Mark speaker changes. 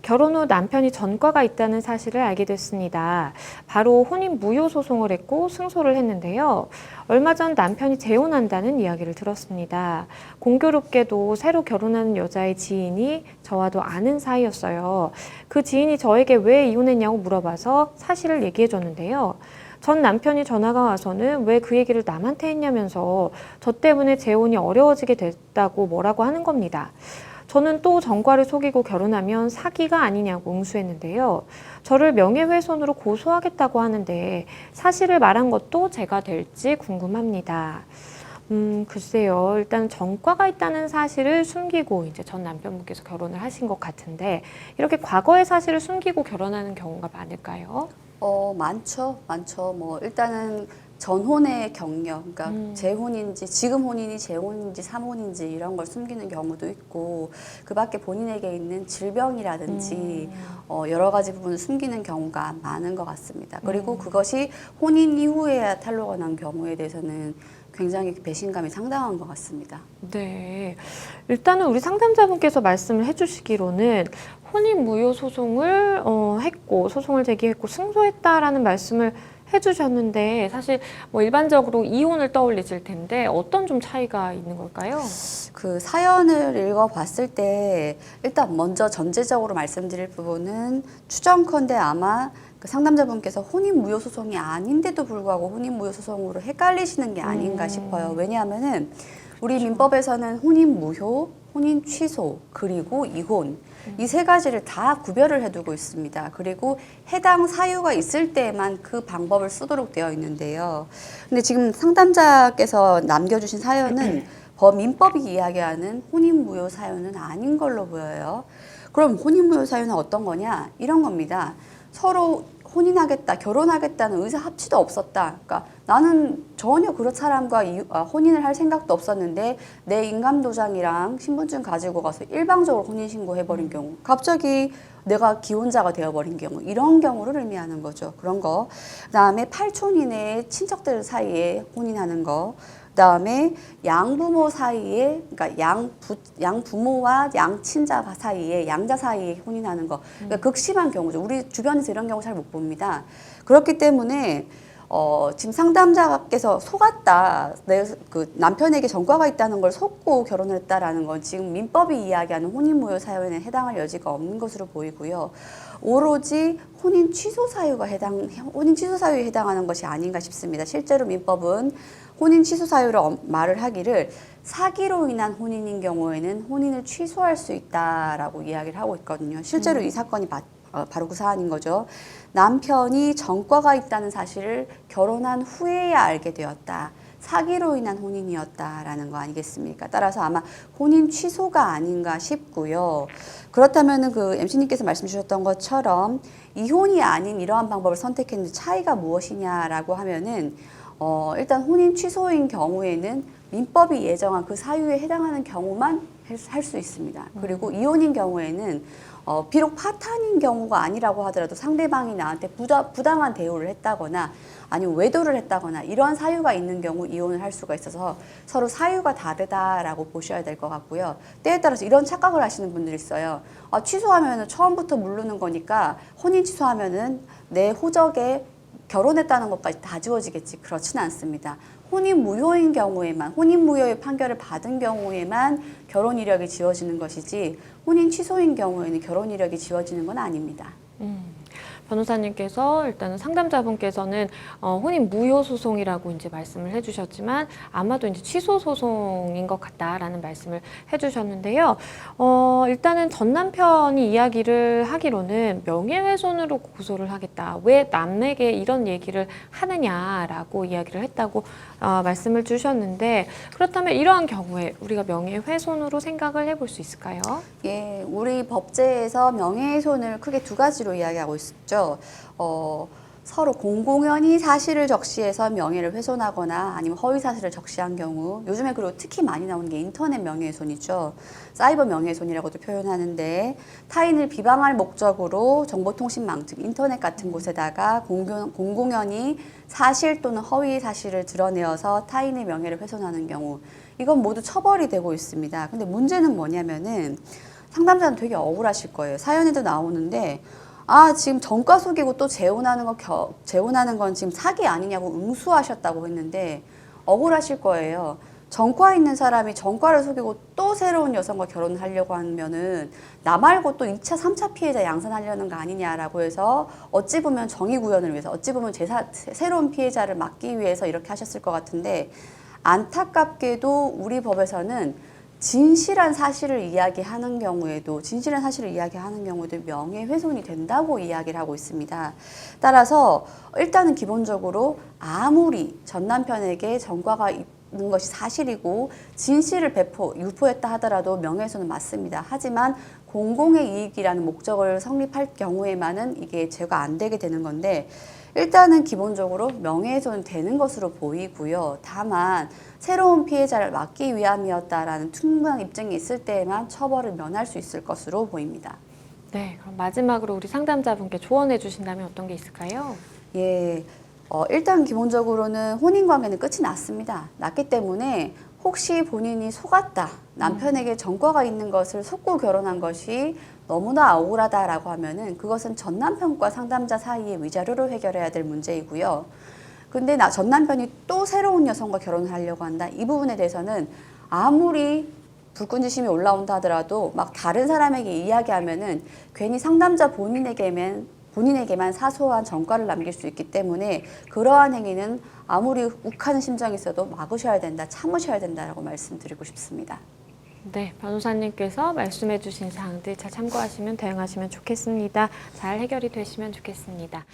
Speaker 1: 결혼 후 남편이 전과가 있다는 사실을 알게 됐습니다. 바로 혼인 무효 소송을 했고 승소를 했는데요. 얼마 전 남편이 재혼한다는 이야기를 들었습니다. 공교롭게도 새로 결혼하는 여자의 지인이 저와도 아는 사이였어요. 그 지인이 저에게 왜 이혼했냐고 물어봐서 사실을 얘기해 줬는데요. 전 남편이 전화가 와서는 왜 그 얘기를 남한테 했냐면서 저 때문에 재혼이 어려워지게 됐다고 뭐라고 하는 겁니다. 저는 또 전과를 속이고 결혼하면 사기가 아니냐고 응수했는데요. 저를 명예훼손으로 고소하겠다고 하는데 사실을 말한 것도 제가 될지 궁금합니다. 글쎄요. 일단 전과가 있다는 사실을 숨기고 이제 전 남편분께서 결혼을 하신 것 같은데 이렇게 과거의 사실을 숨기고 결혼하는 경우가 많을까요?
Speaker 2: 많죠. 많죠. 뭐, 일단은 전혼의 경력, 그러니까 재혼인지, 지금 혼인이 재혼인지, 삼혼인지 이런 걸 숨기는 경우도 있고, 그 밖에 본인에게 있는 질병이라든지, 여러 가지 부분을 숨기는 경우가 많은 것 같습니다. 그리고 그것이 혼인 이후에 탄로가 난 경우에 대해서는 굉장히 배신감이 상당한 것 같습니다.
Speaker 1: 네. 일단은 우리 상담자분께서 말씀을 해주시기로는 혼인 무효 소송을 했고 소송을 제기했고 승소했다라는 말씀을 해주셨는데 사실 뭐 일반적으로 이혼을 떠올리실 텐데 어떤 좀 차이가 있는 걸까요?
Speaker 2: 그 사연을 읽어봤을 때 일단 먼저 전제적으로 말씀드릴 부분은 추정컨대 아마 그 상담자분께서 혼인 무효 소송이 아닌데도 불구하고 혼인 무효 소송으로 헷갈리시는 게 아닌가 싶어요. 왜냐하면은 우리 민법에서는 혼인 무효, 혼인 취소, 그리고 이혼 이 세 가지를 다 구별을 해두고 있습니다. 그리고 해당 사유가 있을 때에만 그 방법을 쓰도록 되어 있는데요. 근데 지금 상담자께서 남겨주신 사연은 민법이 이야기하는 혼인무효 사유는 아닌 걸로 보여요. 그럼 혼인무효 사유는 어떤 거냐? 이런 겁니다. 서로 혼인하겠다, 결혼하겠다는 의사 합치도 없었다. 그러니까 나는 전혀 그런 사람과 혼인을 할 생각도 없었는데 내 인감도장이랑 신분증 가지고 가서 일방적으로 혼인신고해버린 경우, 갑자기 내가 기혼자가 되어버린 경우, 이런 경우를 의미하는 거죠. 그런 거. 그 다음에 8촌 이내의 친척들 사이에 혼인하는 거. 그다음에 양부모 사이에, 그러니까 양부모와 양친자 사이에, 양자 사이에 혼인하는 거. 그러니까 극심한 경우죠. 우리 주변에서 이런 경우 잘 못 봅니다. 그렇기 때문에 지금 상담자께서 속았다. 그 남편에게 전과가 있다는 걸 속고 결혼을 했다라는 건 지금 민법이 이야기하는 혼인무효 사유에 해당할 여지가 없는 것으로 보이고요. 오로지 혼인 취소 사유에 해당하는 것이 아닌가 싶습니다. 실제로 민법은 혼인 취소 사유로 말을 하기를 사기로 인한 혼인인 경우에는 혼인을 취소할 수 있다라고 이야기를 하고 있거든요. 실제로 이 사건이 바로 그 사안인 거죠. 남편이 전과가 있다는 사실을 결혼한 후에야 알게 되었다. 사기로 인한 혼인이었다라는 거 아니겠습니까? 따라서 아마 혼인 취소가 아닌가 싶고요. 그렇다면 그 MC님께서 말씀 주셨던 것처럼 이혼이 아닌 이러한 방법을 선택했는데 차이가 무엇이냐라고 하면은 일단 혼인 취소인 경우에는 민법이 예정한 그 사유에 해당하는 경우만 할 수 있습니다. 그리고 이혼인 경우에는 비록 파탄인 경우가 아니라고 하더라도 상대방이 나한테 부당한 대우를 했다거나 아니면 외도를 했다거나 이러한 사유가 있는 경우 이혼을 할 수가 있어서 서로 사유가 다르다라고 보셔야 될 것 같고요. 때에 따라서 이런 착각을 하시는 분들이 있어요. 취소하면 처음부터 모르는 거니까 혼인 취소하면은 내 호적에 결혼했다는 것까지 다 지워지겠지. 그렇지는 않습니다. 혼인 무효인 경우에만, 혼인 무효의 판결을 받은 경우에만 결혼 이력이 지워지는 것이지 혼인 취소인 경우에는 결혼 이력이 지워지는 건 아닙니다.
Speaker 1: 변호사님께서 일단은 상담자분께서는 혼인 무효 소송이라고 이제 말씀을 해주셨지만 아마도 이제 취소 소송인 것 같다라는 말씀을 해주셨는데요. 일단은 전 남편이 이야기를 하기로는 명예훼손으로 고소를 하겠다. 왜 남에게 이런 얘기를 하느냐라고 이야기를 했다고 말씀을 주셨는데 그렇다면 이러한 경우에 우리가 명예훼손으로 생각을 해볼 수 있을까요?
Speaker 2: 예, 우리 법제에서 명예훼손을 크게 두 가지로 이야기하고 있죠. 서로 공공연히 사실을 적시해서 명예를 훼손하거나 아니면 허위 사실을 적시한 경우, 요즘에 그리고 특히 많이 나오는 게 인터넷 명예훼손이죠. 사이버 명예훼손이라고도 표현하는데 타인을 비방할 목적으로 정보통신망, 즉 인터넷 같은 곳에다가 공공연히 사실 또는 허위 사실을 드러내어서 타인의 명예를 훼손하는 경우, 이건 모두 처벌이 되고 있습니다. 근데 문제는 뭐냐면은 상담자는 되게 억울하실 거예요. 사연에도 나오는데 지금 전과 속이고 또 재혼하는 건 지금 사기 아니냐고 응수하셨다고 했는데 억울하실 거예요. 전과 있는 사람이 전과를 속이고 또 새로운 여성과 결혼하려고 하면은 나 말고 또 2차, 3차 피해자 양산하려는 거 아니냐라고 해서 어찌 보면 정의 구현을 위해서 어찌 보면 새로운 피해자를 막기 위해서 이렇게 하셨을 것 같은데 안타깝게도 우리 법에서는 진실한 사실을 이야기하는 경우에도 명예훼손이 된다고 이야기를 하고 있습니다. 따라서 일단은 기본적으로 아무리 전 남편에게 전과가 있는 것이 사실이고 진실을 유포했다 하더라도 명예훼손은 맞습니다. 하지만 공공의 이익이라는 목적을 성립할 경우에만은 이게 제가 안 되게 되는 건데 일단은 기본적으로 명예훼손은 되는 것으로 보이고요. 다만 새로운 피해자를 막기 위함이었다라는 충분한 입증이 있을 때에만 처벌을 면할 수 있을 것으로 보입니다.
Speaker 1: 네, 그럼 마지막으로 우리 상담자분께 조언해 주신다면 어떤 게 있을까요?
Speaker 2: 예, 일단 기본적으로는 혼인관계는 끝이 났습니다. 났기 때문에 혹시 본인이 속았다, 남편에게 전과가 있는 것을 속고 결혼한 것이 너무나 억울하다라고 하면은 그것은 전 남편과 상담자 사이의 위자료로 해결해야 될 문제이고요. 근데 전 남편이 또 새로운 여성과 결혼을 하려고 한다. 이 부분에 대해서는 아무리 불끈지심이 올라온다 하더라도 막 다른 사람에게 이야기하면은 괜히 상담자 본인에게만 사소한 전과를 남길 수 있기 때문에 그러한 행위는 아무리 욱하는 심정이 있어도 막으셔야 된다, 참으셔야 된다라고 말씀드리고 싶습니다.
Speaker 1: 네, 변호사님께서 말씀해 주신 사항들 잘 참고하시면 대응하시면 좋겠습니다. 잘 해결이 되시면 좋겠습니다.